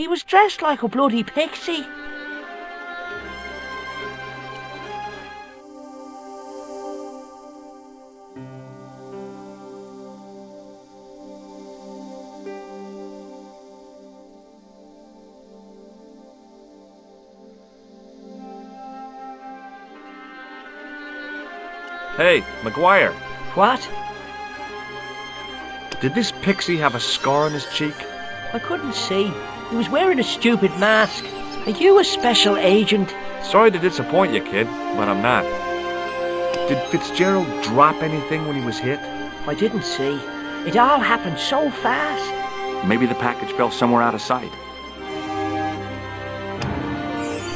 He was dressed like a bloody pixie. Hey, McGuire. What? Did this pixie have a scar on his cheek? I couldn't see. He was wearing a stupid mask. Are you a special agent? Sorry to disappoint you, kid, but I'm not. Did Fitzgerald drop anything when he was hit? I didn't see. It all happened so fast. Maybe the package fell somewhere out of sight.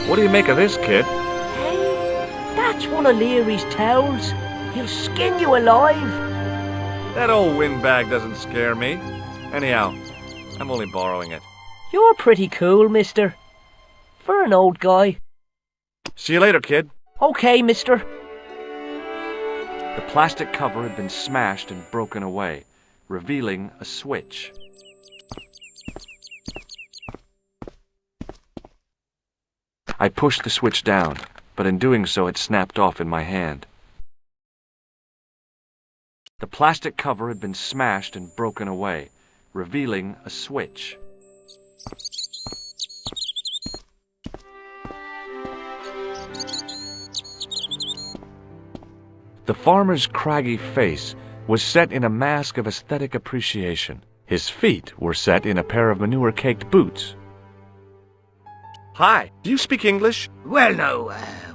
What do you make of this, kid? Hey, that's one of Leary's towels. He'll skin you alive. That old windbag doesn't scare me. Anyhow, I'm only borrowing it. You're pretty cool, mister. For an old guy. See you later, kid. Okay, mister. The plastic cover had been smashed and broken away, revealing a switch. I pushed the switch down, but in doing so it snapped off in my hand. The plastic cover had been smashed and broken away, revealing a switch. The farmer's craggy face was set in a mask of aesthetic appreciation. His feet were set in a pair of manure-caked boots. Hi, do you speak English? Well, no,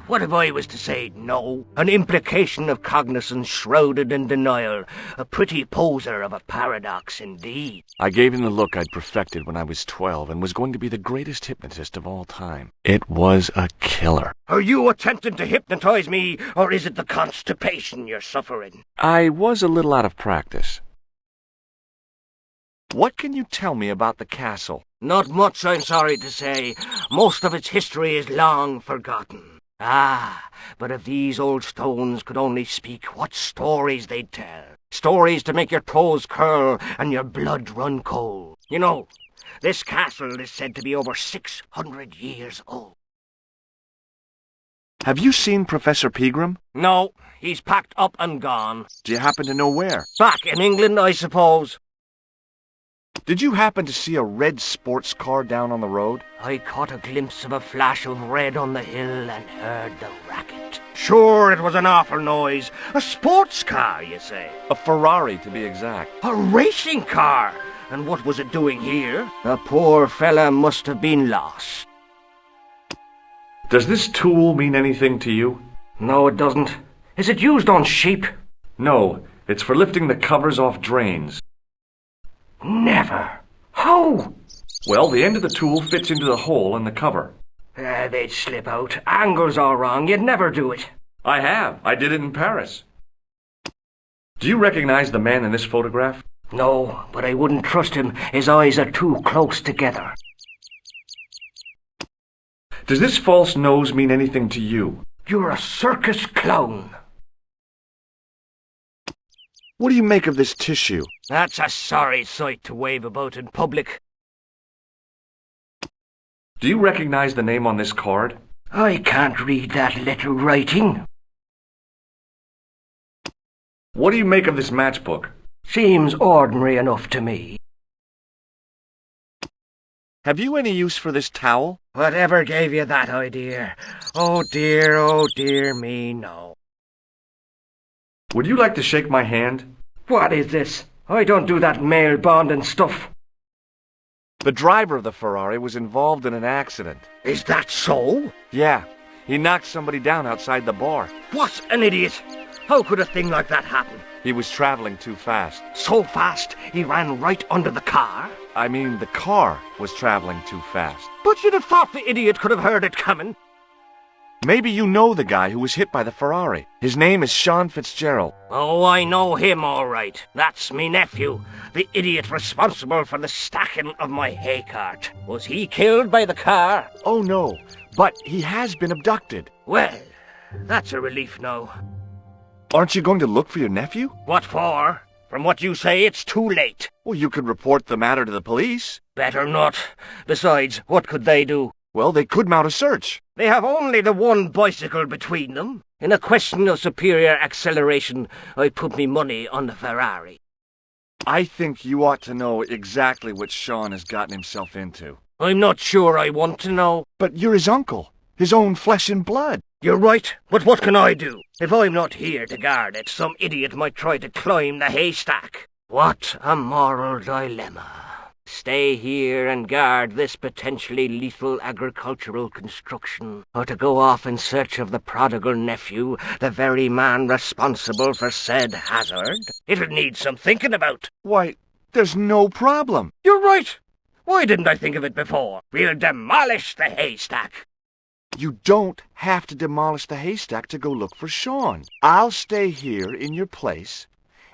what if I was to say no? An implication of cognizance shrouded in denial. A pretty poser of a paradox indeed. I gave him the look I'd perfected when I was 12 and was going to be the greatest hypnotist of all time. It was a killer. Are you attempting to hypnotize me, or is it the constipation you're suffering? I was a little out of practice. What can you tell me about the castle? Not much, I'm sorry to say. Most of its history is long forgotten. Ah, but if these old stones could only speak, what stories they'd tell. Stories to make your toes curl and your blood run cold. You know, this castle is said to be over 600 years old. Have you seen Professor Pegram? No, he's packed up and gone. Do you happen to know where? Back in England, I suppose. Did you happen to see a red sports car down on the road? I caught a glimpse of a flash of red on the hill and heard the racket. Sure, it was an awful noise. A sports car, you say? A Ferrari, to be exact. A racing car? And what was it doing here? The poor fella must have been lost. Does this tool mean anything to you? No, it doesn't. Is it used on sheep? No, it's for lifting the covers off drains. Never. How? Well, the end of the tool fits into the hole in the cover. They'd slip out. Angles are wrong. You'd never do it. I have. I did it in Paris. Do you recognize the man in this photograph? No, but I wouldn't trust him. His eyes are too close together. Does this false nose mean anything to you? You're a circus clown. What do you make of this tissue? That's a sorry sight to wave about in public. Do you recognize the name on this card? I can't read that little writing. What do you make of this matchbook? Seems ordinary enough to me. Have you any use for this towel? Whatever gave you that idea? Oh dear me, no. Would you like to shake my hand? What is this? I don't do that mail bonding stuff. The driver of the Ferrari was involved in an accident. Is that so? Yeah, he knocked somebody down outside the bar. What an idiot! How could a thing like that happen? He was traveling too fast. So fast he ran right under the car? I mean, the car was traveling too fast. But you'd have thought the idiot could have heard it coming. Maybe you know the guy who was hit by the Ferrari. His name is Sean Fitzgerald. Oh, I know him all right. That's me nephew, the idiot responsible for the stacking of my hay cart. Was he killed by the car? Oh no, but he has been abducted. Well, that's a relief now. Aren't you going to look for your nephew? What for? From what you say, it's too late. Well, you could report the matter to the police. Better not. Besides, what could they do? Well, they could mount a search. They have only the one bicycle between them. In a question of superior acceleration, I put me money on the Ferrari. I think you ought to know exactly what Sean has gotten himself into. I'm not sure I want to know. But you're his uncle, his own flesh and blood. You're right, but what can I do? If I'm not here to guard it, some idiot might try to climb the haystack. What a moral dilemma. Stay here and guard this potentially lethal agricultural construction, or to go off in search of the prodigal nephew, the very man responsible for said hazard? It'll need some thinking about. Why, there's no problem. You're right. Why didn't I think of it before? We'll demolish the haystack. You don't have to demolish the haystack to go look for Sean. I'll stay here in your place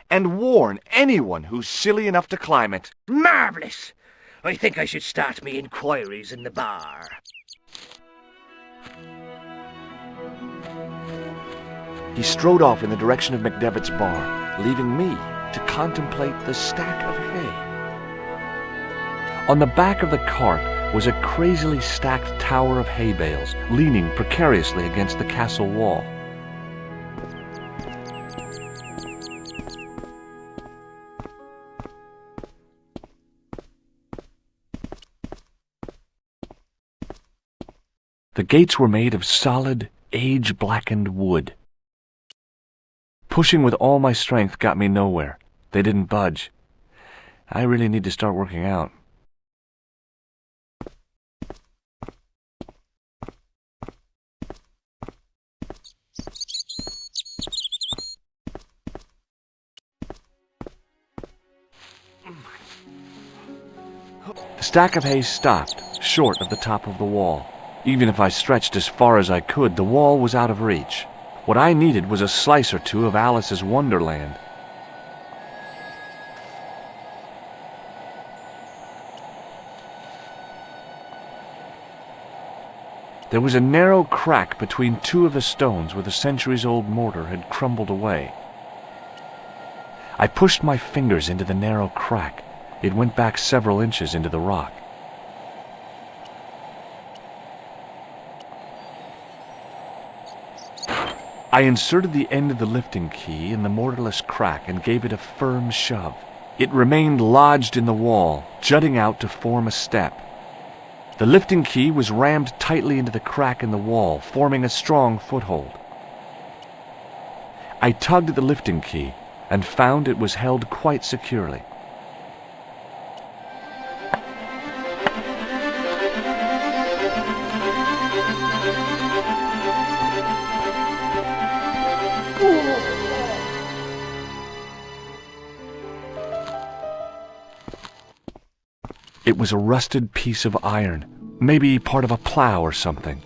and warn anyone who's silly enough to climb it. Marvellous! I think I should start me inquiries in the bar. He strode off in the direction of McDevitt's bar, leaving me to contemplate the stack of hay. On the back of the cart was a crazily stacked tower of hay bales, leaning precariously against the castle wall. The gates were made of solid, age-blackened wood. Pushing with all my strength got me nowhere. They didn't budge. I really need to start working out. The stack of hay stopped, short of the top of the wall. Even if I stretched as far as I could, the wall was out of reach. What I needed was a slice or two of Alice's Wonderland. There was a narrow crack between two of the stones where the centuries-old mortar had crumbled away. I pushed my fingers into the narrow crack. It went back several inches into the rock. I inserted the end of the lifting key in the mortarless crack and gave it a firm shove. It remained lodged in the wall, jutting out to form a step. The lifting key was rammed tightly into the crack in the wall, forming a strong foothold. I tugged at the lifting key and found it was held quite securely. It was a rusted piece of iron, maybe part of a plow or something.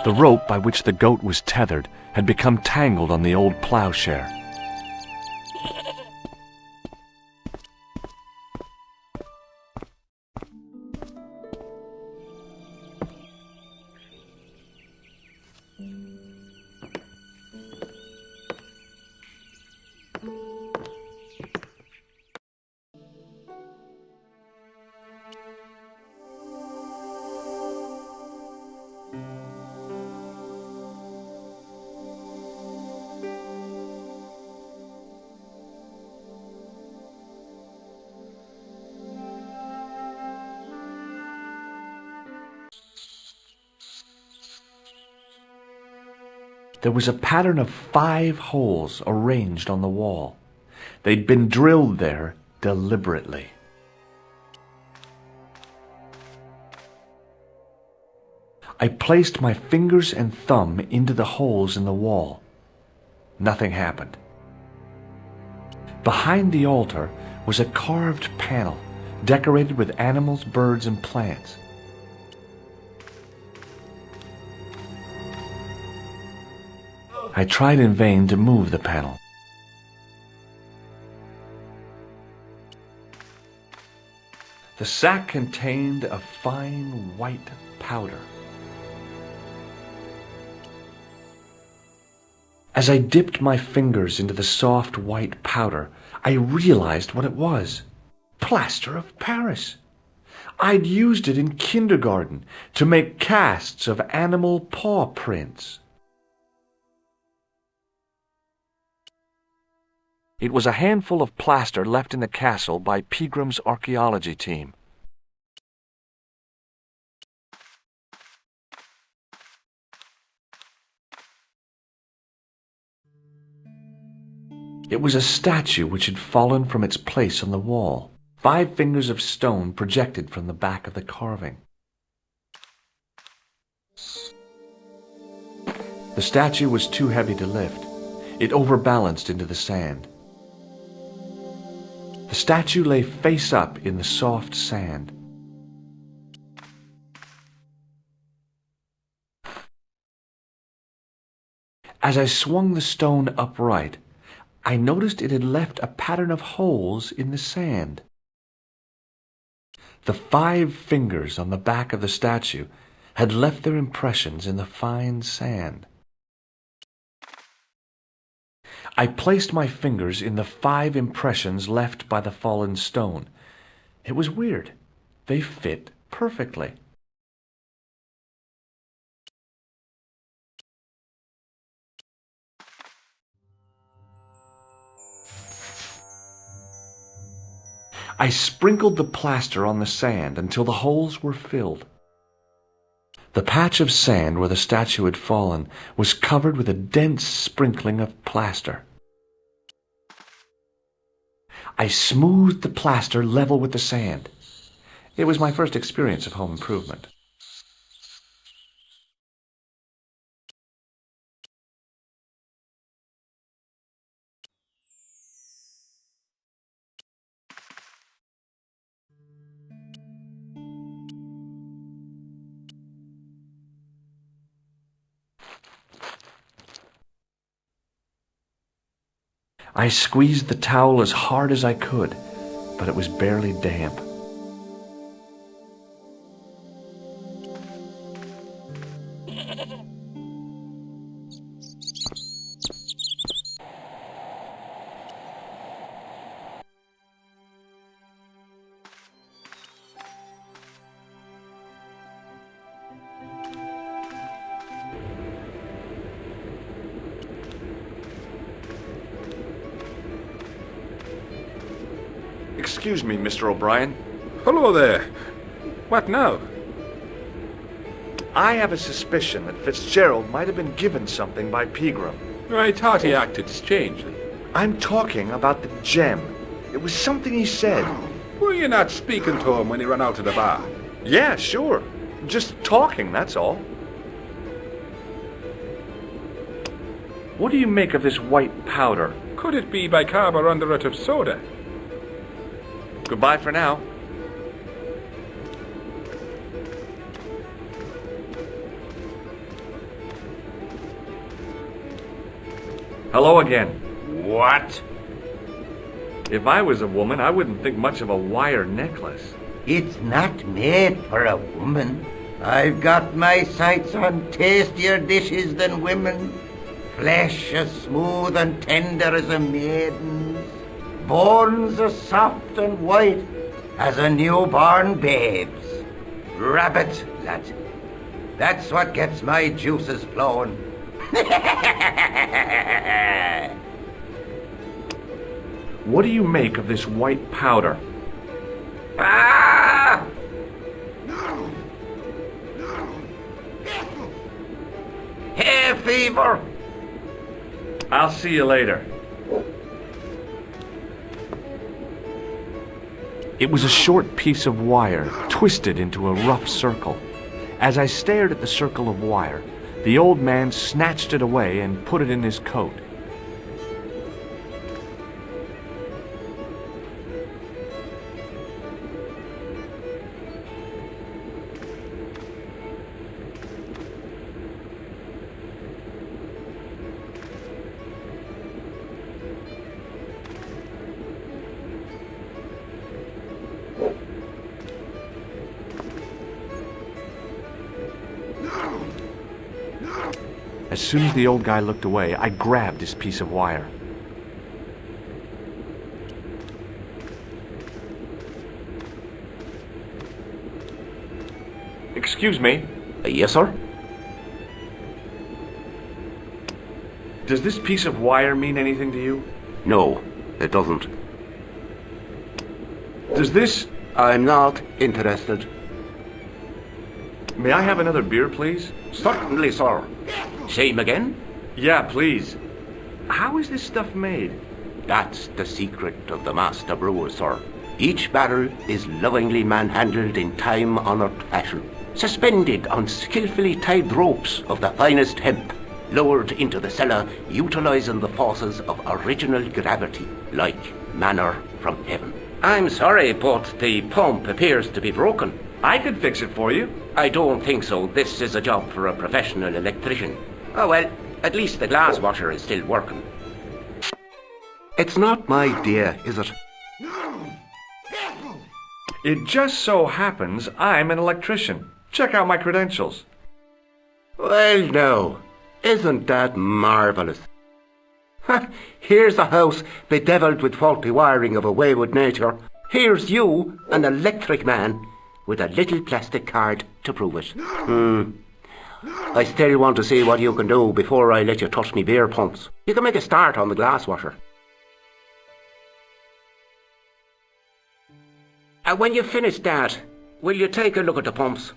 The rope by which the goat was tethered had become tangled on the old plowshare. There was a pattern of 5 holes arranged on the wall. They'd been drilled there deliberately. I placed my fingers and thumb into the holes in the wall. Nothing happened. Behind the altar was a carved panel decorated with animals, birds, and plants. I tried in vain to move the panel. The sack contained a fine white powder. As I dipped my fingers into the soft white powder, I realized what it was. Plaster of Paris. I'd used it in kindergarten to make casts of animal paw prints. It was a handful of plaster left in the castle by Pegram's archaeology team. It was a statue which had fallen from its place on the wall, 5 fingers of stone projected from the back of the carving. The statue was too heavy to lift. It overbalanced into the sand. The statue lay face up in the soft sand. As I swung the stone upright, I noticed it had left a pattern of holes in the sand. The 5 fingers on the back of the statue had left their impressions in the fine sand. I placed my fingers in the 5 impressions left by the fallen stone. It was weird. They fit perfectly. I sprinkled the plaster on the sand until the holes were filled. The patch of sand where the statue had fallen was covered with a dense sprinkling of plaster. I smoothed the plaster level with the sand. It was my first experience of home improvement. I squeezed the towel as hard as I could, but it was barely damp. Excuse me, Mr. O'Brien. Hello there. What now? I have a suspicion that Fitzgerald might have been given something by Pegram. I thought he acted strangely. I'm talking about the gem. It was something he said. Were you not speaking to him when he ran out of the bar? Yeah, sure. Just talking, that's all. What do you make of this white powder? Could it be bicarbonate of soda? Goodbye for now. Hello again. What? If I was a woman, I wouldn't think much of a wire necklace. It's not made for a woman. I've got my sights on tastier dishes than women. Flesh as smooth and tender as a maiden's. Bones as soft and white as a newborn babe's. Rabbit, lad. That's what gets my juices flowing. What do you make of this white powder? Ah! Hay fever! I'll see you later. It was a short piece of wire, twisted into a rough circle. As I stared at the circle of wire, the old man snatched it away and put it in his coat. As soon as the old guy looked away, I grabbed his piece of wire. Excuse me. Yes, sir? Does this piece of wire mean anything to you? No, it doesn't. Does this... I'm not interested. May I have another beer, please? Certainly, sir. Same again? Yeah, please. How is this stuff made? That's the secret of the master brewer, sir. Each barrel is lovingly manhandled in time-honoured fashion, suspended on skillfully tied ropes of the finest hemp, lowered into the cellar utilising the forces of original gravity, like manna from heaven. I'm sorry, but the pump appears to be broken. I could fix it for you. I don't think so. This is a job for a professional electrician. Oh well, at least the glass washer is still working. It's not my idea, is it? It just so happens I'm an electrician. Check out my credentials. Well, no. Isn't that marvellous? Here's a house bedevilled with faulty wiring of a wayward nature. Here's you, an electric man, with a little plastic card to prove it. I still want to see what you can do before I let you touch me beer pumps. You can make a start on the glass washer. And when you've finished that, will you take a look at the pumps?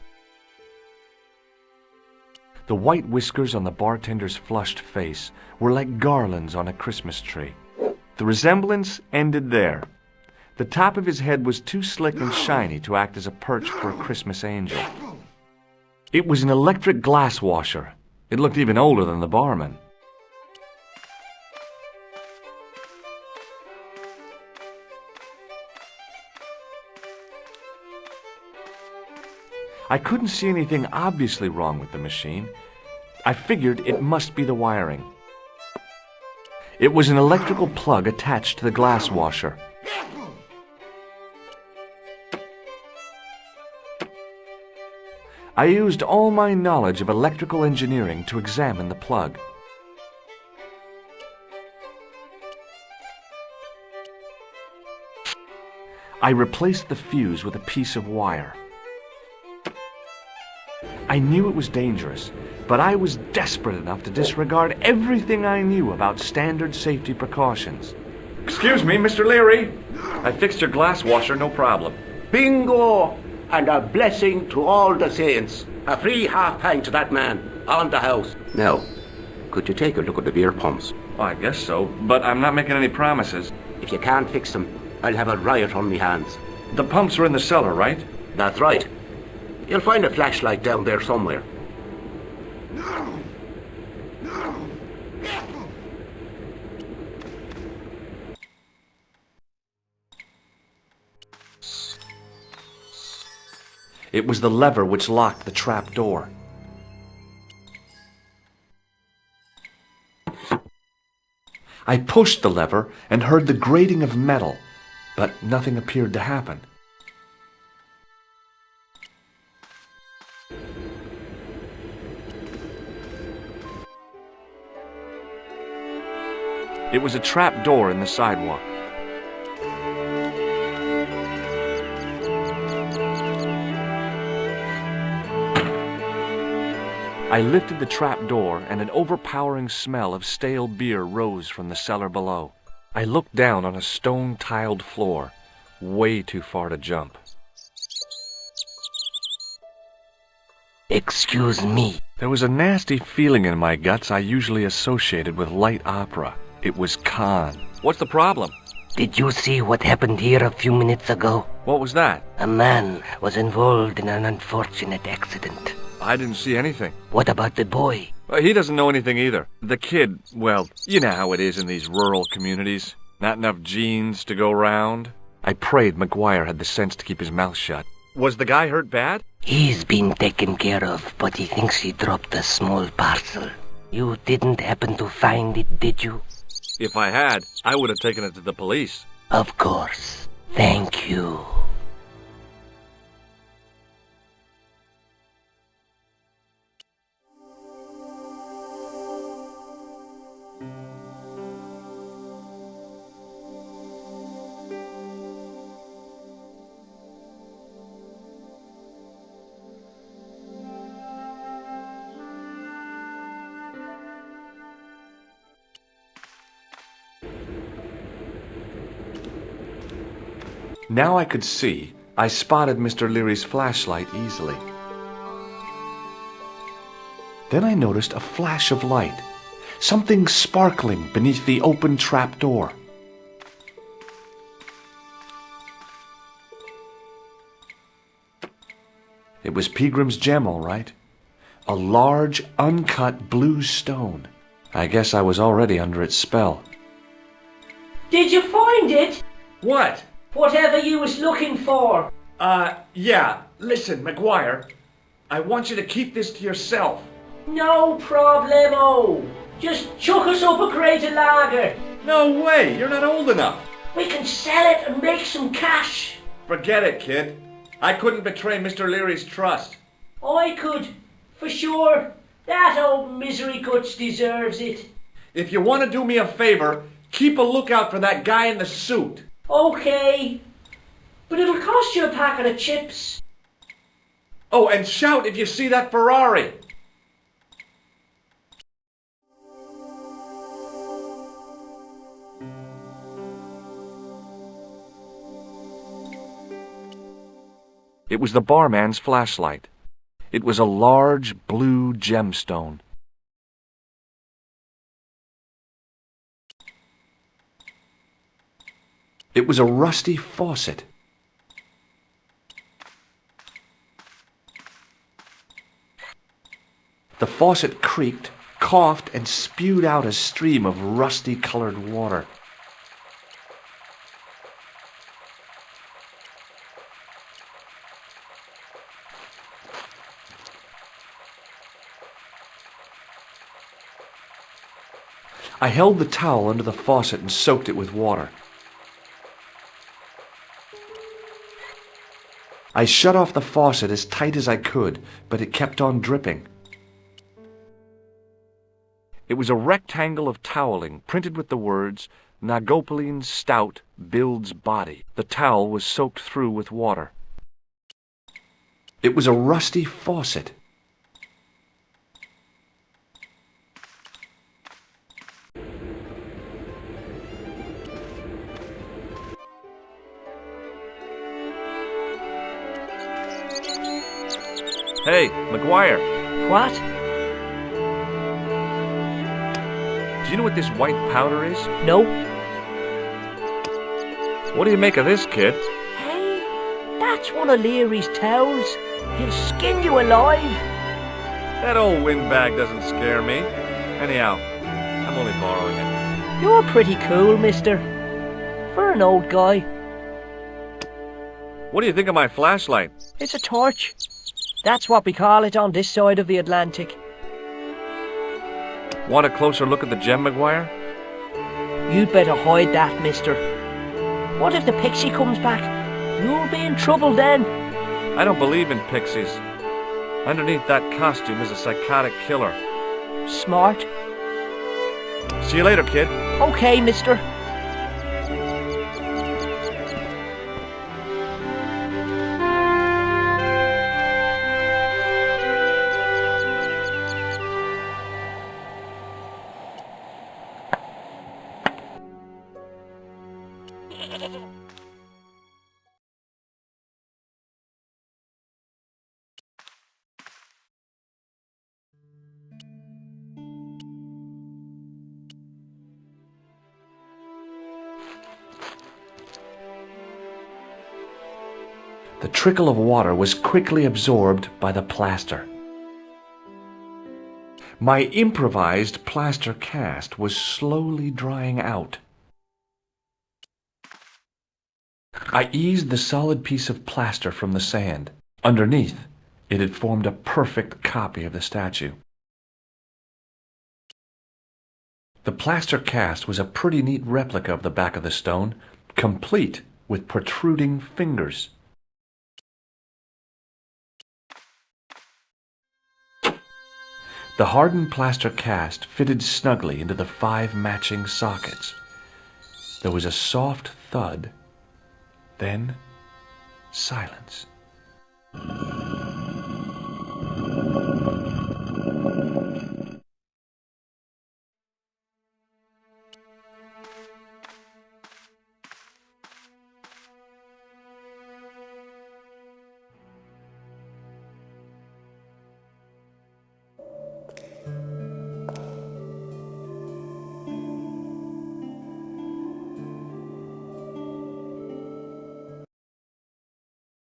The white whiskers on the bartender's flushed face were like garlands on a Christmas tree. The resemblance ended there. The top of his head was too slick and shiny to act as a perch for a Christmas angel. It was an electric glass washer. It looked even older than the barman. I couldn't see anything obviously wrong with the machine. I figured it must be the wiring. It was an electrical plug attached to the glass washer. I used all my knowledge of electrical engineering to examine the plug. I replaced the fuse with a piece of wire. I knew it was dangerous, but I was desperate enough to disregard everything I knew about standard safety precautions. Excuse me, Mr. Leary. I fixed your glass washer, no problem. Bingo! And a blessing to all the saints. A free half pint to that man, on the house. Now, could you take a look at the beer pumps? Well, I guess so, but I'm not making any promises. If you can't fix them, I'll have a riot on me hands. The pumps are in the cellar, right? That's right. You'll find a flashlight down there somewhere. It was the lever which locked the trap door. I pushed the lever and heard the grating of metal, but nothing appeared to happen. It was a trap door in the sidewalk. I lifted the trap door, and an overpowering smell of stale beer rose from the cellar below. I looked down on a stone-tiled floor, way too far to jump. Excuse me. There was a nasty feeling in my guts I usually associated with light opera. It was Khan. What's the problem? Did you see what happened here a few minutes ago? What was that? A man was involved in an unfortunate accident. I didn't see anything. What about the boy? He doesn't know anything either. The kid, well, you know how it is in these rural communities. Not enough genes to go round. I prayed McGuire had the sense to keep his mouth shut. Was the guy hurt bad? He's been taken care of, but he thinks he dropped a small parcel. You didn't happen to find it, did you? If I had, I would have taken it to the police. Of course. Thank you. Now I could see. I spotted Mr. Leary's flashlight easily. Then I noticed a flash of light, something sparkling beneath the open trap door. It was Peagrim's gem, all right. A large, uncut blue stone. I guess I was already under its spell. Did you find it? What? Whatever you was looking for. Yeah. Listen, McGuire. I want you to keep this to yourself. No problemo. Just chuck us up a crate of lager. No way. You're not old enough. We can sell it and make some cash. Forget it, kid. I couldn't betray Mr. Leary's trust. I could, for sure. That old misery guts deserves it. If you want to do me a favor, keep a lookout for that guy in the suit. Okay. But it'll cost you a packet of chips. Oh, and shout if you see that Ferrari. It was the barman's flashlight. It was a large blue gemstone. It was a rusty faucet. The faucet creaked, coughed, and spewed out a stream of rusty-colored water. I held the towel under the faucet and soaked it with water. I shut off the faucet as tight as I could, but it kept on dripping. It was a rectangle of toweling printed with the words, Nagopaline Stout Builds Body. The towel was soaked through with water. It was a rusty faucet. Hey, McGuire. What? Do you know what this white powder is? No. What do you make of this, kid? Hey, that's one of Leary's towels. He'll skin you alive. That old windbag doesn't scare me. Anyhow, I'm only borrowing it. You're pretty cool, mister. For an old guy. What do you think of my flashlight? It's a torch. That's what we call it on this side of the Atlantic. Want a closer look at the gem, McGuire? You'd better hide that, mister. What if the pixie comes back? You'll be in trouble then. I don't believe in pixies. Underneath that costume is a psychotic killer. Smart. See you later, kid. Okay, mister. The trickle of water was quickly absorbed by the plaster. My improvised plaster cast was slowly drying out. I eased the solid piece of plaster from the sand. Underneath, it had formed a perfect copy of the statue. The plaster cast was a pretty neat replica of the back of the stone, complete with protruding fingers. The hardened plaster cast fitted snugly into the 5 matching sockets. There was a soft thud, then silence.